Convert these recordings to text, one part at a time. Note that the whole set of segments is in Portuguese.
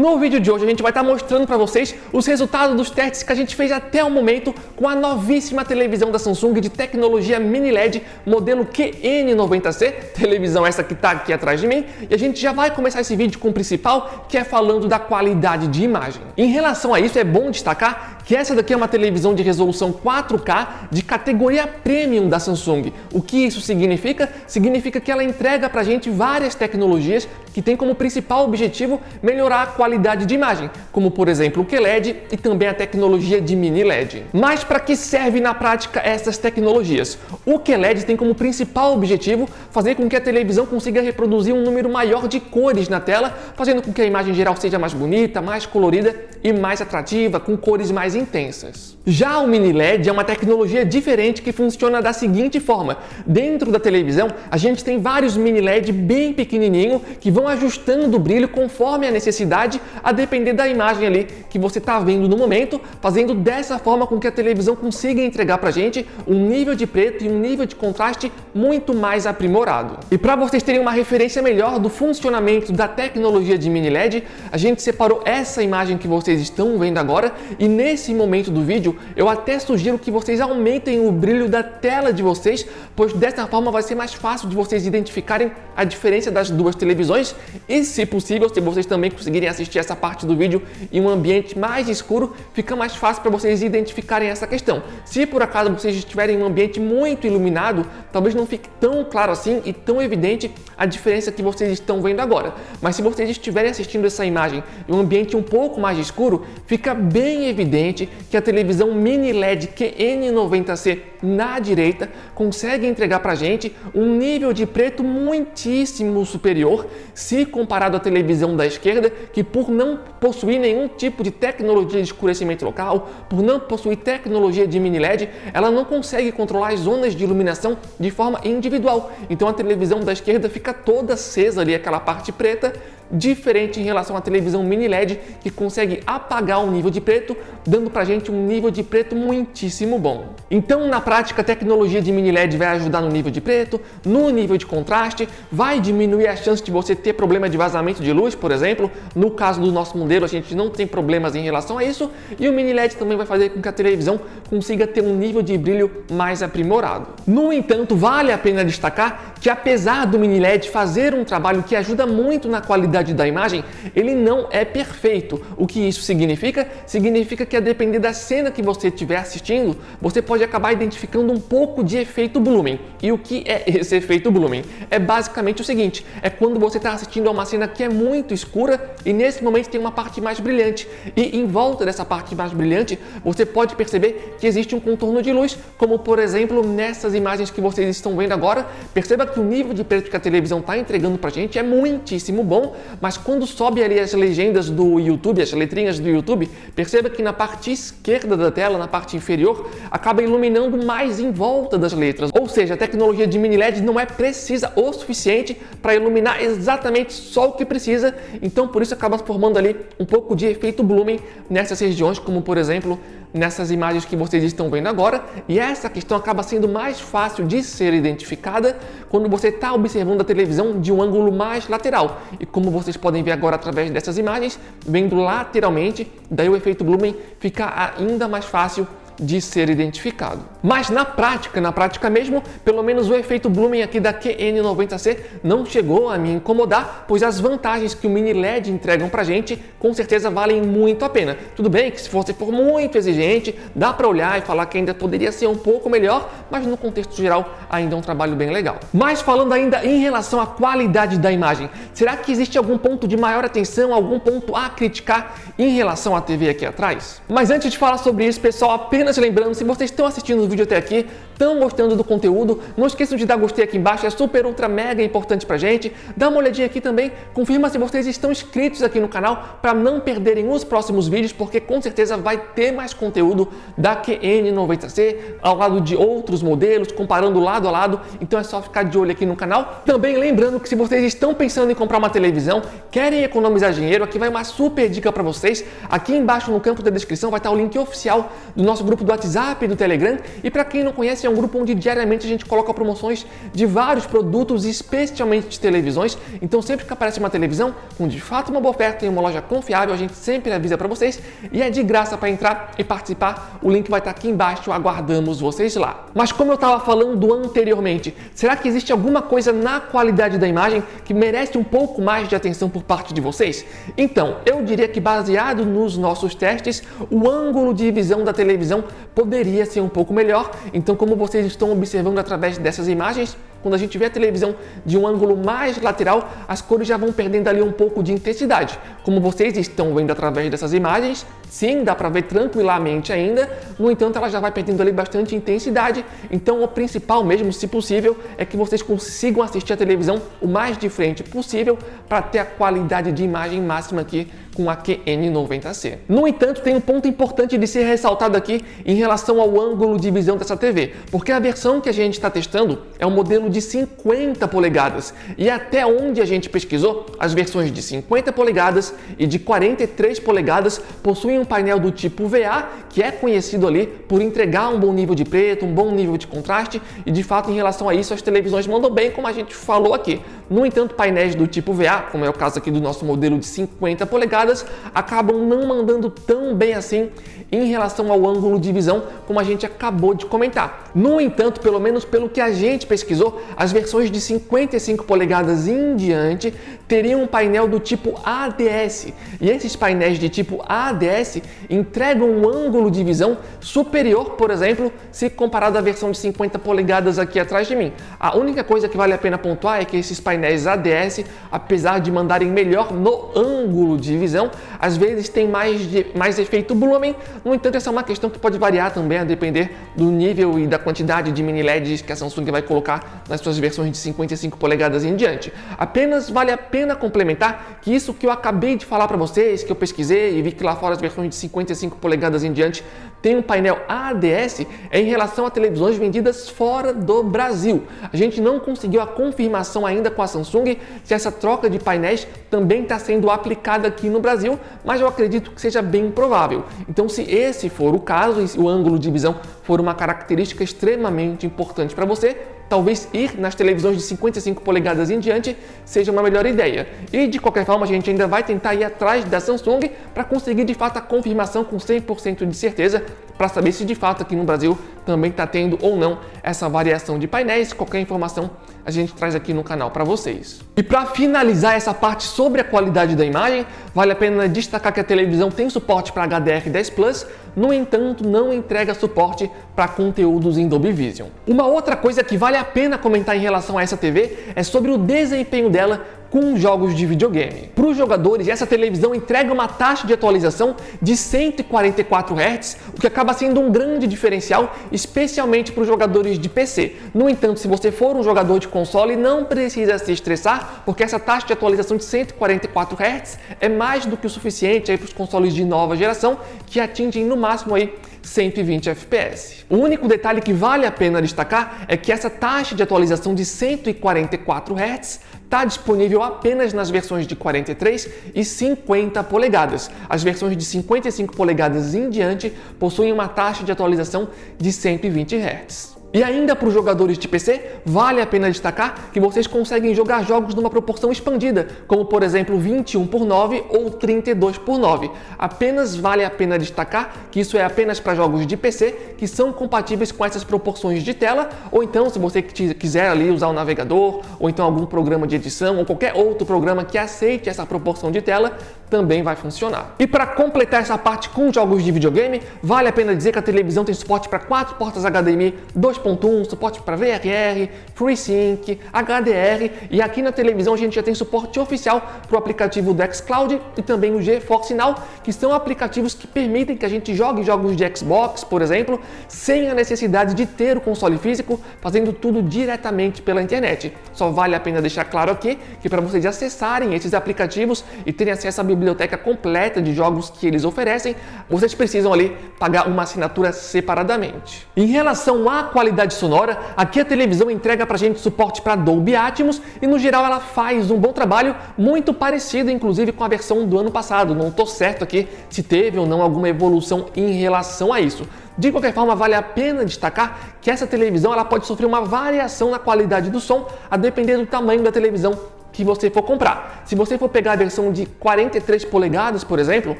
No vídeo de hoje a gente vai estar mostrando para vocês os resultados dos testes que a gente fez até o momento com a novíssima televisão da Samsung de tecnologia Mini LED modelo QN90C, televisão essa que está aqui atrás de mim, e a gente já vai começar esse vídeo com o principal, que é falando da qualidade de imagem. Em relação a isso, é bom destacar que essa daqui é uma televisão de resolução 4K de categoria Premium da Samsung. O que isso significa? Significa que ela entrega para a gente várias tecnologias que tem como principal objetivo melhorar a qualidade de imagem, como por exemplo o QLED e também a tecnologia de Mini LED. Mas para que serve na prática essas tecnologias? O QLED tem como principal objetivo fazer com que a televisão consiga reproduzir um número maior de cores na tela, fazendo com que a imagem geral seja mais bonita, mais colorida e mais atrativa, com cores mais intensas. Já o Mini LED é uma tecnologia diferente que funciona da seguinte forma: dentro da televisão a gente tem vários Mini LED bem pequenininho que vão ajustando o brilho conforme a necessidade, a depender da imagem ali que você está vendo no momento, fazendo dessa forma com que a televisão consiga entregar pra gente um nível de preto e um nível de contraste muito mais aprimorado. E para vocês terem uma referência melhor do funcionamento da tecnologia de Mini LED, a gente separou essa imagem que vocês estão vendo agora, e nesse momento do vídeo eu até sugiro que vocês aumentem o brilho da tela de vocês, pois dessa forma vai ser mais fácil de vocês identificarem a diferença das duas televisões, e se possível, se vocês também conseguirem assistir essa parte do vídeo em um ambiente mais escuro, fica mais fácil para vocês identificarem essa questão. Se por acaso vocês estiverem em um ambiente muito iluminado, talvez não fique tão claro assim e tão evidente a diferença que vocês estão vendo agora. Mas se vocês estiverem assistindo essa imagem em um ambiente um pouco mais escuro, fica bem evidente que a televisão Mini LED QN90C na direita consegue entregar pra gente um nível de preto muitíssimo superior se comparado à televisão da esquerda, que por não possuir nenhum tipo de tecnologia de escurecimento local, por não possuir tecnologia de Mini LED, ela não consegue controlar as zonas de iluminação de forma individual. Então a televisão da esquerda fica toda acesa ali, aquela parte preta, diferente em relação à televisão Mini LED, que consegue apagar o nível de preto, dando pra gente um nível de preto muitíssimo bom. Então, na prática, a tecnologia de Mini LED vai ajudar no nível de preto, no nível de contraste, vai diminuir a chance de você ter problema de vazamento de luz, por exemplo. No caso do nosso modelo, a gente não tem problemas em relação a isso, e o Mini LED também vai fazer com que a televisão consiga ter um nível de brilho mais aprimorado. No entanto, vale a pena destacar que, apesar do Mini LED fazer um trabalho que ajuda muito na qualidade da imagem, ele não é perfeito. O que isso significa? Significa que, a depender da cena que você estiver assistindo, você pode acabar identificando um pouco de efeito blooming. E o que é esse efeito blooming? É basicamente o seguinte: é quando você está assistindo a uma cena que é muito escura e nesse momento tem uma parte mais brilhante, e em volta dessa parte mais brilhante você pode perceber que existe um contorno de luz, como por exemplo nessas imagens que vocês estão vendo agora. Perceba que o nível de preto que a televisão está entregando pra gente é muitíssimo bom, mas quando sobe ali as legendas do YouTube, as letrinhas do YouTube, perceba que na parte esquerda da tela, na parte inferior, acaba iluminando mais em volta das letras. Ou seja, a tecnologia de Mini LED não é precisa o suficiente para iluminar exatamente só o que precisa, então por isso acaba formando ali um pouco de efeito blooming nessas regiões, como por exemplo nessas imagens que vocês estão vendo agora, e essa questão acaba sendo mais fácil de ser identificada quando você está observando a televisão de um ângulo mais lateral. E como vocês podem ver agora através dessas imagens, vendo lateralmente, daí o efeito blooming fica ainda mais fácil de ser identificado. Mas na prática mesmo, pelo menos o efeito blooming aqui da QN90C não chegou a me incomodar, pois as vantagens que o Mini LED entregam pra gente com certeza valem muito a pena. Tudo bem que se você for muito exigente, dá para olhar e falar que ainda poderia ser um pouco melhor, mas no contexto geral ainda é um trabalho bem legal. Mas falando ainda em relação à qualidade da imagem, será que existe algum ponto de maior atenção, algum ponto a criticar em relação à TV aqui atrás? Mas antes de falar sobre isso, pessoal, apenas lembrando, se vocês estão assistindo o vídeo até aqui, estão gostando do conteúdo, não esqueçam de dar gostei aqui embaixo, é super, ultra, mega importante pra gente. Dá uma olhadinha aqui também, confirma se vocês estão inscritos aqui no canal para não perderem os próximos vídeos, porque com certeza vai ter mais conteúdo da QN90C, ao lado de outros modelos, comparando lado a lado, então é só ficar de olho aqui no canal. Também lembrando que se vocês estão pensando em comprar uma televisão, querem economizar dinheiro, aqui vai uma super dica para vocês. Aqui embaixo no campo da descrição vai estar o link oficial do nosso grupo grupo do WhatsApp e do Telegram. E para quem não conhece, é um grupo onde diariamente a gente coloca promoções de vários produtos, especialmente de televisões. Então sempre que aparece uma televisão com de fato uma boa oferta em uma loja confiável, a gente sempre avisa para vocês e é de graça para entrar e participar. O link vai estar aqui embaixo, aguardamos vocês lá. Mas como eu estava falando anteriormente, será que existe alguma coisa na qualidade da imagem que merece um pouco mais de atenção por parte de vocês? Então, eu diria que baseado nos nossos testes, o ângulo de visão da televisão poderia ser um pouco melhor. Então, como vocês estão observando através dessas imagens, quando a gente vê a televisão de um ângulo mais lateral, as cores já vão perdendo ali um pouco de intensidade. Como vocês estão vendo através dessas imagens, sim, dá para ver tranquilamente ainda, no entanto ela já vai perdendo ali bastante intensidade. Então o principal mesmo, se possível, é que vocês consigam assistir a televisão o mais de frente possível para ter a qualidade de imagem máxima aqui com a QN90C. No entanto, tem um ponto importante de ser ressaltado aqui em relação ao ângulo de visão dessa TV, porque a versão que a gente está testando é um modelo de 50 polegadas e até onde a gente pesquisou, as versões de 50 polegadas e de 43 polegadas possuem um painel do tipo VA, que é conhecido ali por entregar um bom nível de preto, um bom nível de contraste e de fato em relação a isso as televisões mandam bem, como a gente falou aqui. No entanto, painéis do tipo VA, como é o caso aqui do nosso modelo de 50 polegadas, acabam não mandando tão bem assim em relação ao ângulo de visão, como a gente acabou de comentar. No entanto, pelo menos pelo que a gente pesquisou, as versões de 55 polegadas em diante teriam um painel do tipo ADS. E esses painéis de tipo ADS entregam um ângulo de visão superior, por exemplo, se comparado à versão de 50 polegadas aqui atrás de mim. A única coisa que vale a pena pontuar é que esses painéis ADS, apesar de mandarem melhor no ângulo de visão, às vezes tem mais efeito blooming. No entanto, essa é uma questão que pode variar também a depender do nível e da quantidade de mini LEDs que a Samsung vai colocar nas suas versões de 55 polegadas em diante. Apenas vale a pena complementar que isso que eu acabei de falar para vocês, que eu pesquisei e vi que lá fora as versões de 55 polegadas em diante tem um painel ADS, é em relação a televisões vendidas fora do Brasil. A gente não conseguiu a confirmação ainda com a Samsung se essa troca de painéis também está sendo aplicada aqui no Brasil, mas eu acredito que seja bem provável. Então, se esse for o caso e o ângulo de visão for uma característica extremamente importante para você, talvez ir nas televisões de 55 polegadas em diante seja uma melhor ideia. E de qualquer forma, a gente ainda vai tentar ir atrás da Samsung para conseguir de fato a confirmação com 100% de certeza para saber se de fato aqui no Brasil também está tendo ou não essa variação de painéis. Qualquer informação a gente traz aqui no canal para vocês. E para finalizar essa parte sobre a qualidade da imagem, vale a pena destacar que a televisão tem suporte para HDR10 Plus, no entanto não entrega suporte para conteúdos em Dolby Vision. Uma outra coisa que vale a pena comentar em relação a essa TV é sobre o desempenho dela com jogos de videogame. Para os jogadores, essa televisão entrega uma taxa de atualização de 144 Hz, o que acaba sendo um grande diferencial, especialmente para os jogadores de PC. No entanto, se você for um jogador de console, não precisa se estressar, porque essa taxa de atualização de 144 Hz é mais do que o suficiente para os consoles de nova geração, que atingem no máximo aí 120 FPS. O único detalhe que vale a pena destacar é que essa taxa de atualização de 144 Hz está disponível apenas nas versões de 43 e 50 polegadas. As versões de 55 polegadas em diante possuem uma taxa de atualização de 120 Hz. E ainda para os jogadores de PC, vale a pena destacar que vocês conseguem jogar jogos numa proporção expandida, como por exemplo 21:9 ou 32:9. Apenas vale a pena destacar que isso é apenas para jogos de PC que são compatíveis com essas proporções de tela, ou então se você quiser ali usar o navegador, ou então algum programa de edição, ou qualquer outro programa que aceite essa proporção de tela, também vai funcionar. E para completar essa parte com jogos de videogame, vale a pena dizer que a televisão tem suporte para 4 portas HDMI 2.1, suporte para VRR, FreeSync, HDR, e aqui na televisão a gente já tem suporte oficial para o aplicativo do xCloud e também o GeForce Now, que são aplicativos que permitem que a gente jogue jogos de Xbox, por exemplo, sem a necessidade de ter o console físico, fazendo tudo diretamente pela internet. Só vale a pena deixar claro aqui que para vocês acessarem esses aplicativos e terem acesso à biblioteca completa de jogos que eles oferecem, vocês precisam ali pagar uma assinatura separadamente. Em relação à qualidade sonora, aqui a televisão entrega pra gente suporte para Dolby Atmos e no geral ela faz um bom trabalho, muito parecido inclusive com a versão do ano passado. Não estou certo aqui se teve ou não alguma evolução em relação a isso. De qualquer forma, vale a pena destacar que essa televisão ela pode sofrer uma variação na qualidade do som, a depender do tamanho da televisão que você for comprar. Se você for pegar a versão de 43 polegadas, por exemplo,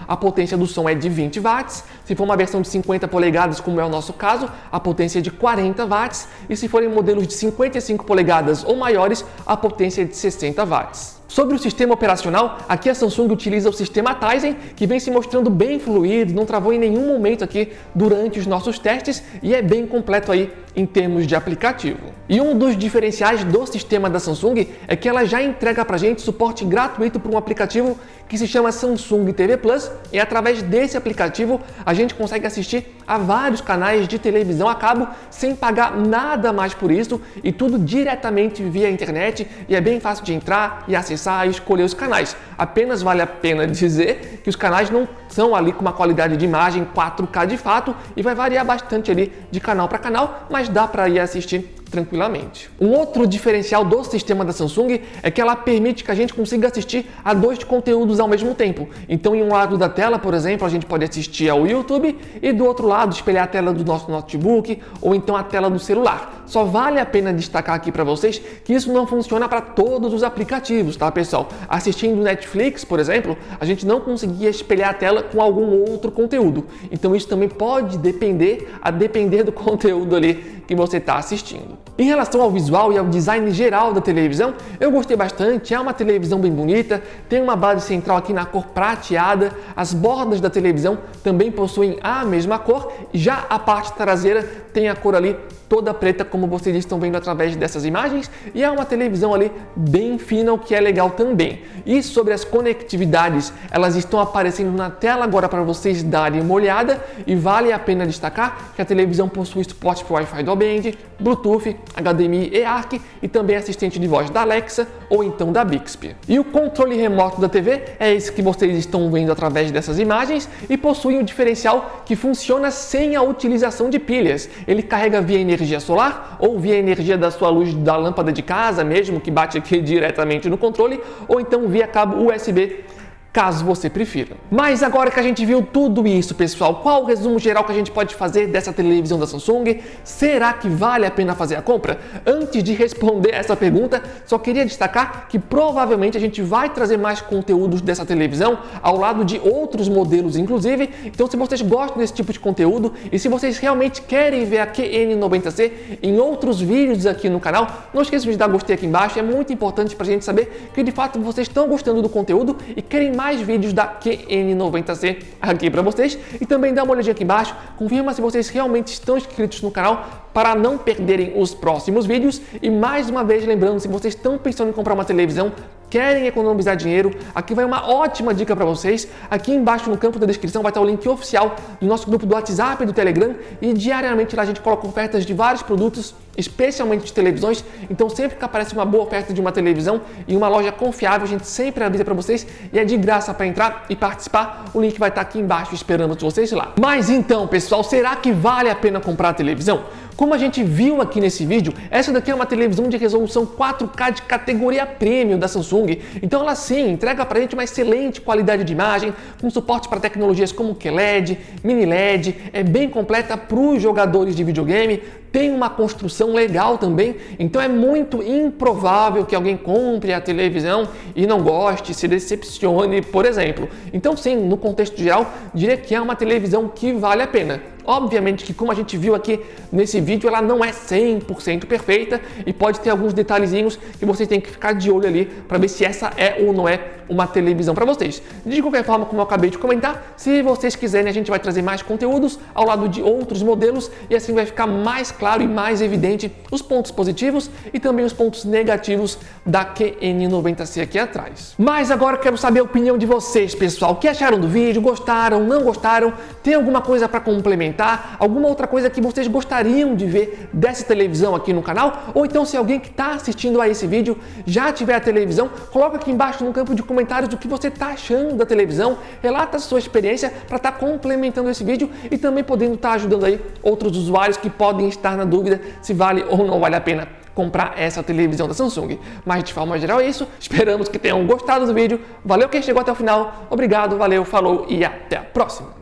a potência do som é de 20 watts. Se for uma versão de 50 polegadas, como é o nosso caso, a potência é de 40 watts. E se forem modelos de 55 polegadas ou maiores, a potência é de 60 watts. Sobre o sistema operacional, aqui a Samsung utiliza o sistema Tizen, que vem se mostrando bem fluido, não travou em nenhum momento aqui durante os nossos testes e é bem completo aí em termos de aplicativo. E um dos diferenciais do sistema da Samsung é que ela já entrega pra gente suporte gratuito para um aplicativo que se chama Samsung TV Plus, e através desse aplicativo a gente consegue assistir a vários canais de televisão a cabo sem pagar nada mais por isso, e tudo diretamente via internet, e é bem fácil de entrar e acessar e escolher os canais. Apenas vale a pena dizer que os canais não são ali com uma qualidade de imagem 4K de fato e vai variar bastante ali de canal para canal, mas dá para ir assistir tranquilamente. Um outro diferencial do sistema da Samsung é que ela permite que a gente consiga assistir a 2 conteúdos ao mesmo tempo. Então, em um lado da tela, por exemplo, a gente pode assistir ao YouTube e do outro lado espelhar a tela do nosso notebook ou então a tela do celular. Só vale a pena destacar aqui para vocês que isso não funciona para todos os aplicativos, tá, pessoal? Assistindo Netflix, por exemplo, a gente não conseguia espelhar a tela com algum outro conteúdo. Então, isso também pode depender do conteúdo ali que você está assistindo. Em relação ao visual e ao design geral da televisão, eu gostei bastante. É uma televisão bem bonita, tem uma base central aqui na cor prateada, as bordas da televisão também possuem a mesma cor, já a parte traseira tem a cor ali toda preta, como vocês estão vendo através dessas imagens, e é uma televisão ali bem fina, o que é legal também. E sobre as conectividades, elas estão aparecendo na tela agora para vocês darem uma olhada, e vale a pena destacar que a televisão possui suporte para Wi-Fi dual band, Bluetooth, HDMI e ARC, e também assistente de voz da Alexa ou então da Bixby. E o controle remoto da TV é esse que vocês estão vendo através dessas imagens, e possui um diferencial que funciona sem a utilização de pilhas. Ele carrega via energia solar ou via energia da sua luz da lâmpada de casa mesmo, que bate aqui diretamente no controle, ou então via cabo USB, caso você prefira. Mas agora que a gente viu tudo isso, pessoal, qual o resumo geral que a gente pode fazer dessa televisão da Samsung? Será que vale a pena fazer a compra? Antes de responder essa pergunta, só queria destacar que provavelmente a gente vai trazer mais conteúdos dessa televisão, ao lado de outros modelos inclusive. Então, se vocês gostam desse tipo de conteúdo e se vocês realmente querem ver a QN90C em outros vídeos aqui no canal, não esqueçam de dar gostei aqui embaixo. É muito importante pra gente saber que de fato vocês estão gostando do conteúdo e querem mais vídeos da QN90C aqui para vocês, e também dá uma olhadinha aqui embaixo, confirma se vocês realmente estão inscritos no canal para não perderem os próximos vídeos. E mais uma vez lembrando, se vocês estão pensando em comprar uma televisão, querem economizar dinheiro, aqui vai uma ótima dica para vocês. Aqui embaixo no campo da descrição vai estar o link oficial do nosso grupo do WhatsApp e do Telegram, e diariamente lá a gente coloca ofertas de vários produtos, especialmente de televisões. Então sempre que aparece uma boa oferta de uma televisão e uma loja confiável, a gente sempre avisa para vocês, e é de graça para entrar e participar. O link vai estar aqui embaixo esperando vocês lá. Mas então, pessoal, será que vale a pena comprar a televisão? Como a gente viu aqui nesse vídeo, essa daqui é uma televisão de resolução 4K de categoria Premium da Samsung. Então ela sim entrega pra gente uma excelente qualidade de imagem, com suporte para tecnologias como QLED, Mini LED, é bem completa para os jogadores de videogame, tem uma construção legal também, então é muito improvável que alguém compre a televisão e não goste, se decepcione, por exemplo. Então sim, no contexto geral, diria que é uma televisão que vale a pena. Obviamente que, como a gente viu aqui nesse vídeo, ela não é 100% perfeita e pode ter alguns detalhezinhos que vocês têm que ficar de olho ali para ver se essa é ou não é uma televisão para vocês. De qualquer forma, como eu acabei de comentar, se vocês quiserem, a gente vai trazer mais conteúdos ao lado de outros modelos, e assim vai ficar mais claro e mais evidente os pontos positivos e também os pontos negativos da QN90C aqui atrás. Mas agora eu quero saber a opinião de vocês, pessoal. O que acharam do vídeo? Gostaram? Não gostaram? Tem alguma coisa para complementar? Alguma outra coisa que vocês gostariam de ver dessa televisão aqui no canal? Ou então, se alguém que está assistindo a esse vídeo já tiver a televisão, coloca aqui embaixo no campo de comentários comentários o que você está achando da televisão, relata a sua experiência para estar complementando esse vídeo e também podendo estar ajudando aí outros usuários que podem estar na dúvida se vale ou não vale a pena comprar essa televisão da Samsung. Mas de forma geral é isso, esperamos que tenham gostado do vídeo, valeu quem chegou até o final, obrigado, valeu, falou e até a próxima!